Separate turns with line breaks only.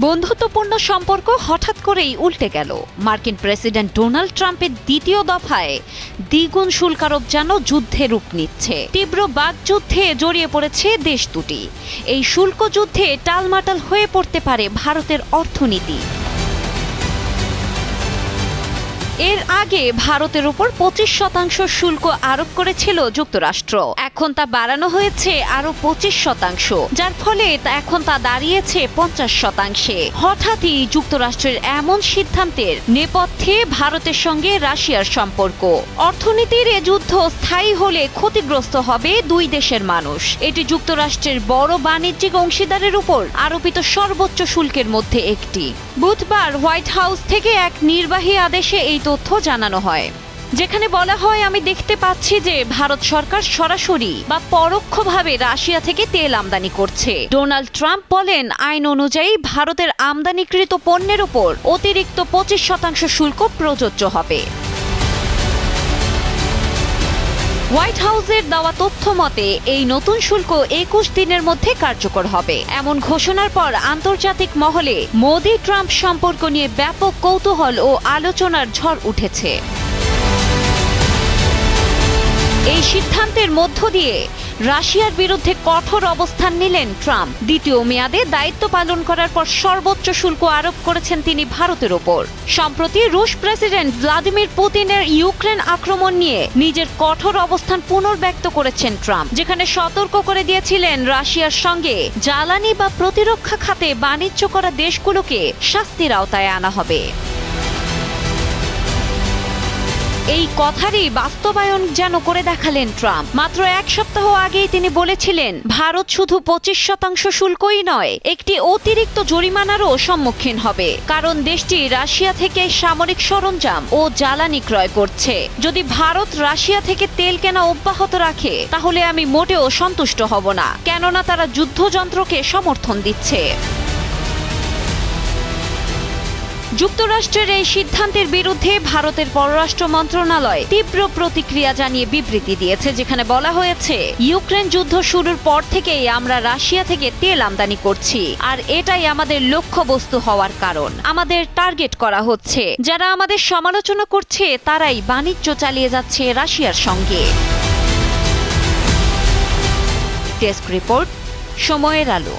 বন্ধুত্বপূর্ণ সম্পর্ক হঠাৎ করেই উল্টে গেল। মার্কিন প্রেসিডেন্ট ডোনাল্ড ট্রাম্পের দ্বিতীয় দফায় দ্বিগুণ শুল্ক আরোপ যেন যুদ্ধে রূপ নিচ্ছে। তীব্র বাকযুদ্ধে জড়িয়ে পড়েছে দেশ দুটি। এই শুল্ক যুদ্ধে টালমাটাল হয়ে পড়তে পারে ভারতের অর্থনীতি। এর আগে ভারতের উপর 25% শুল্ক আরোপ করেছিল যুক্তরাষ্ট্র। এখন তা বাড়ানো হয়েছে আরো 25%, যার ফলে এখন তা দাঁড়িয়েছে 50%। হঠাৎই যুক্তরাষ্ট্রের এমন সিদ্ধান্তের নেপথ্যে ভারতের সঙ্গে রাশিয়ার সম্পর্ক। অর্থনীতির এ যুদ্ধ স্থায়ী হলে ক্ষতিগ্রস্ত হবে দুই দেশের মানুষ। এটি যুক্তরাষ্ট্রের বড় বাণিজ্যিক অংশীদারের উপর আরোপিত সর্বোচ্চ শুল্কের মধ্যে একটি। বুধবার হোয়াইট হাউস থেকে এক নির্বাহী আদেশে এই তথ্য জানানো হয়, যেখানে বলা হয়, আমি দেখতে পাচ্ছি যে ভারত সরকার সরাসরি বা পরোক্ষভাবে রাশিয়া থেকে তেল আমদানি করছে। ডোনাল্ড ট্রাম্প বলেন, আইন অনুযায়ী ভারতের আমদানিকৃত পণ্যের উপর অতিরিক্ত 25% শুল্ক প্রযোজ্য হবে। হোয়াইট হাউসের দেওয়া তথ্য মতে এই নতুন শুল্ক 21 দিনের মধ্যে কার্যকর হবে। এমন ঘোষণার পর আন্তর্জাতিক মহলে মোদি ট্রাম্প সম্পর্ক নিয়ে ব্যাপক কৌতূহল ও আলোচনার ঝড় উঠেছে। এই সিদ্ধান্তের মধ্য দিয়ে রাশিয়ার বিরুদ্ধে কঠোর অবস্থান নিলেন ট্রাম্প। দ্বিতীয় মেয়াদে দায়িত্ব পালন করার পর সর্বোচ্চ শুল্ক আরোপ করেছেন তিনি ভারতের ওপর। সম্প্রতি রুশ প্রেসিডেন্ট ভ্লাদিমির পুতিনের ইউক্রেন আক্রমণ নিয়ে নিজের কঠোর অবস্থান পুনর্ব্যক্ত করেছেন ট্রাম্প, যেখানে সতর্ক করে দিয়েছিলেন রাশিয়ার সঙ্গে জ্বালানি বা প্রতিরক্ষা খাতে বাণিজ্য করা দেশগুলোকে শাস্তির আওতায় আনা হবে। এই কথারই বাস্তবায়ন যেন করে দেখালেন ট্রাম্প। মাত্র এক সপ্তাহ আগেই তিনি বলেছিলেন, ভারত শুধু 25% শুল্কই নয়, একটি অতিরিক্ত জরিমানারও সম্মুখীন হবে, কারণ দেশটি রাশিয়া থেকে সামরিক সরঞ্জাম ও জ্বালানি ক্রয় করছে। যদি ভারত রাশিয়া থেকে তেল কেনা অব্যাহত রাখে, তাহলে আমি মোটেও সন্তুষ্ট হব না, কেননা তারা যুদ্ধযন্ত্রকে সমর্থন দিচ্ছে। যুক্তরাষ্ট্রের এই সিদ্ধান্তের বিরুদ্ধে ভারতের পররাষ্ট্র মন্ত্রণালয় তীব্র প্রতিক্রিয়া জানিয়ে বিবৃতি দিয়েছে, যেখানে বলা হয়েছে, ইউক্রেন যুদ্ধ শুরুর পর থেকেই আমরা রাশিয়া থেকে তেল আমদানি করছি, আর এটাই আমাদের লক্ষ্যবস্তু হওয়ার কারণ। আমাদের টার্গেট করা হচ্ছে। যারা আমাদের সমালোচনা করছে তারাই বাণিজ্য চালিয়ে যাচ্ছে রাশিয়ার সঙ্গে। ডেস্ক রিপোর্ট, সময়ের আলো।